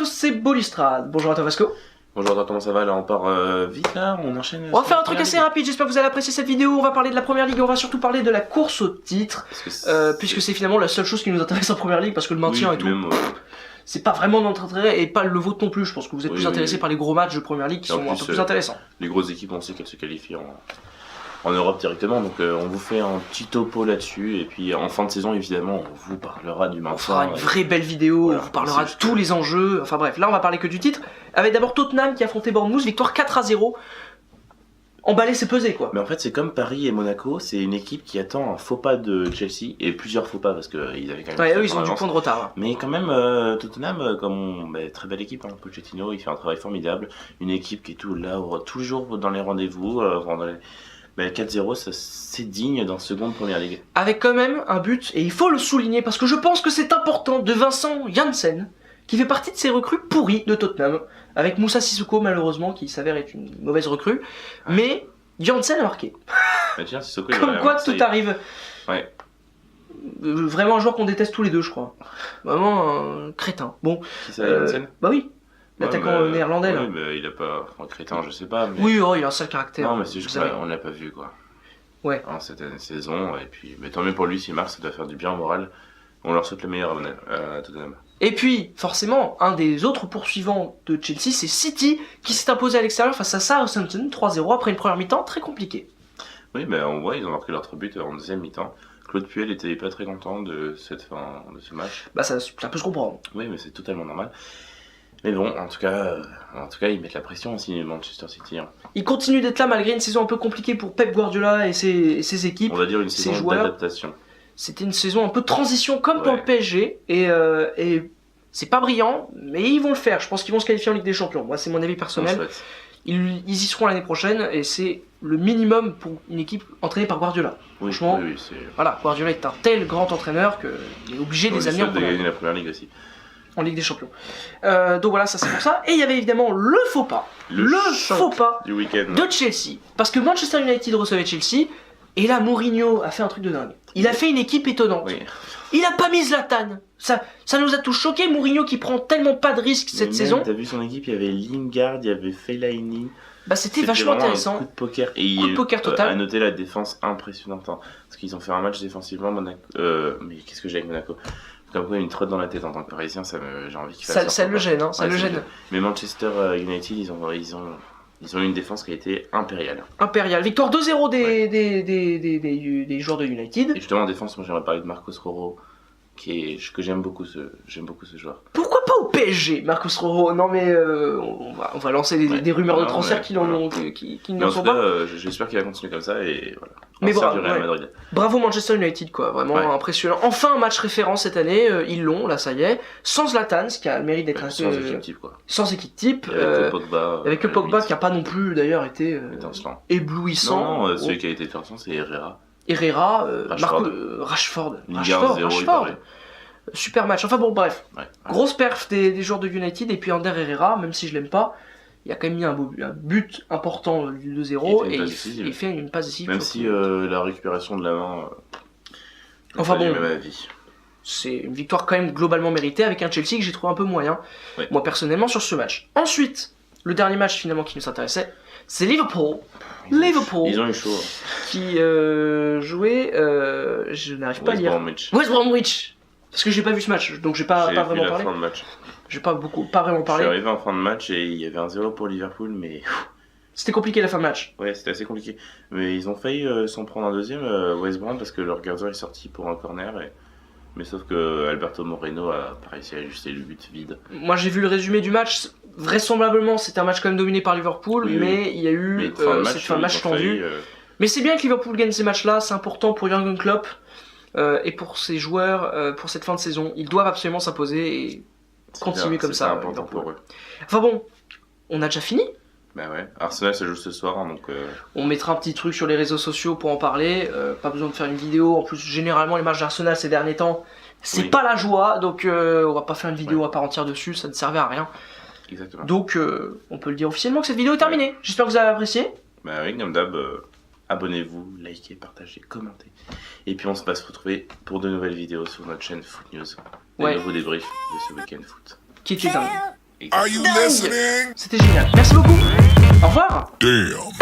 tous, c'est Bolistrade. Bonjour à toi Vasco. Bonjour à toi, comment ça va? Là on part vite là, on enchaîne. On va faire un truc assez rapide, j'espère que vous allez apprécier cette vidéo. On va parler de la première ligue et on va surtout parler de la course au titre. Puisque c'est finalement la seule chose qui nous intéresse en première ligue, parce que le maintien et tout. C'est pas vraiment notre intérêt et pas le vôtre non plus. Je pense que vous êtes plus intéressés par les gros matchs de première ligue qui sont un peu plus intéressants. Les grosses équipes, on sait qu'elles se qualifient en Europe directement, donc on vous fait un petit topo là-dessus, et puis en fin de saison évidemment on vous parlera du maintien. On fera une vraie belle vidéo, voilà, on vous parlera de tous les enjeux, enfin bref, là on va parler que du titre, avec d'abord Tottenham qui a affronté Bournemouth, victoire 4-0, emballé c'est pesé quoi. Mais en fait c'est comme Paris et Monaco, c'est une équipe qui attend un faux pas de Chelsea, et plusieurs faux pas parce qu'ils avaient quand même... Ouais, eux ils ont du point de retard. Hein. Mais quand même Tottenham, très belle équipe, hein, Pochettino, il fait un travail formidable, une équipe qui est toujours dans les rendez-vous, 4-0, c'est digne d'un second Première Ligue. Avec quand même un but, et il faut le souligner parce que je pense que c'est important, de Vincent Janssen, qui fait partie de ces recrues pourries de Tottenham, avec Moussa Sissoko malheureusement, qui s'avère être une mauvaise recrue, mais Janssen a marqué. Bah tiens, Sissoko, comme quoi tout arrive. Ouais. Vraiment un joueur qu'on déteste tous les deux je crois. Vraiment un crétin. Bon. Qui ça, Janssen? Bah oui. L'attaquant néerlandais là. Oui, mais il a pas. Enfin, crétin, je sais pas. Mais... Oui, il a un sale caractère. Non, mais c'est juste qu'on l'a pas vu quoi. Ouais. Hein, cette saison, et puis. Mais tant mieux pour lui, s'il marque, ça doit faire du bien au moral. On leur souhaite le meilleur à Tottenham. Et puis, forcément, un des autres poursuivants de Chelsea, c'est City, qui s'est imposé à l'extérieur face à Southampton 3-0 après une première mi-temps très compliquée. Oui, mais on voit, ils ont marqué leur but en deuxième mi-temps. Claude Puel était pas très content de cette fin de ce match. Bah, ça peut se comprendre. Oui, mais c'est totalement normal. Mais bon, en tout cas, ils mettent la pression aussi, Manchester City. Hein. Ils continuent d'être là malgré une saison un peu compliquée pour Pep Guardiola et ses équipes. On va dire une saison d'adaptation. C'était une saison un peu de transition comme pour le PSG et c'est pas brillant, mais ils vont le faire. Je pense qu'ils vont se qualifier en Ligue des Champions. Moi, c'est mon avis personnel. Ils y seront l'année prochaine et c'est le minimum pour une équipe entraînée par Guardiola. Oui, franchement, voilà, Guardiola est un tel grand entraîneur qu'il est obligé de les amener en gagner la première ligue aussi. En Ligue des Champions. Donc voilà, ça c'est pour ça. Et il y avait évidemment le faux pas. Le faux pas du week-end de Chelsea. Parce que Manchester United recevait Chelsea. Et là, Mourinho a fait un truc de dingue. Il a fait une équipe étonnante. Oui. Il a pas mis Zlatan. Ça nous a tous choqués. Mourinho qui prend tellement pas de risques cette saison. T'as vu son équipe, il y avait Lingard, il y avait Fellaini. Bah c'était vachement intéressant. Un coup de poker. Et coup de poker total. À noter la défense impressionnante. Hein, parce qu'ils ont fait un match défensivement. Mais qu'est-ce que j'ai avec Monaco? Comme quoi, une trotte dans la tête en tant que Parisien, j'ai envie qu'il fasse ça le gêne, hein, ça le gêne. Mais Manchester United, ils ont eu une défense qui a été impériale. Impériale. Victoire 2-0 des joueurs de United. Et justement en défense, moi j'aimerais parler de Marcos Rojo, que j'aime beaucoup ce joueur. Pourquoi pas au PSG, Marcos Rojo? Non mais on va lancer des rumeurs de transfert qui n'en sont pas. J'espère qu'il va continuer comme ça et voilà. Mais bravo Manchester United quoi, vraiment impressionnant. Enfin un match référent cette année, ils l'ont, là ça y est, sans Zlatan, ce qui a le mérite d'être sans équipe type quoi. Sans équipe type. Avec le Pogba qui a pas non plus d'ailleurs été éblouissant. Non, celui qui a été intéressant c'est Herrera, Rashford. Super match. Enfin bon bref. Grosse perf des joueurs de United et puis Ander Herrera, même si je l'aime pas. Il a quand même mis un but important du 2-0 et il fait une passe décisive. Même si la récupération de la main. Enfin bon, même avis. C'est une victoire quand même globalement méritée avec un Chelsea que j'ai trouvé un peu moyen, moi personnellement, sur ce match. Ensuite, le dernier match finalement qui nous intéressait, c'est Liverpool. Ils ont eu chaud. Qui jouait, je n'arrive pas à lire. West Bromwich. Parce que j'ai pas vu ce match, donc j'ai pas vraiment parlé. Fin de match. J'ai pas vraiment parlé. Je suis arrivé en fin de match et il y avait un 0 pour Liverpool, mais... C'était compliqué la fin de match. Ouais, c'était assez compliqué. Mais ils ont failli s'en prendre un deuxième, West Brom, parce que leur gardien est sorti pour un corner. Mais sauf que Alberto Moreno a pas réussi à ajuster le but vide. Moi j'ai vu le résumé du match. Vraisemblablement c'était un match quand même dominé par Liverpool, mais il y a eu cette fin de match tendue. Mais c'est bien que Liverpool gagne ces matchs-là, c'est important pour Jürgen Klopp et pour ses joueurs pour cette fin de saison. Ils doivent absolument s'imposer et continuer comme ça. C'est important pour eux. Enfin bon, on a déjà fini. Bah ouais, Arsenal ça joue ce soir, hein, donc... On mettra un petit truc sur les réseaux sociaux pour en parler, pas besoin de faire une vidéo, en plus généralement les matchs d'Arsenal ces derniers temps, c'est pas la joie, donc on va pas faire une vidéo à part entière dessus, ça ne servait à rien. Exactement. Donc on peut le dire officiellement que cette vidéo est terminée, j'espère que vous avez apprécié. Bah oui, comme d'hab, abonnez-vous, likez, partagez, commentez. Et puis on se va se retrouver pour de nouvelles vidéos sur notre chaîne Foot News, des nouveaux débriefs de ce week-end foot. Qui était dingue. C'était génial. Merci beaucoup. Au revoir. Damn.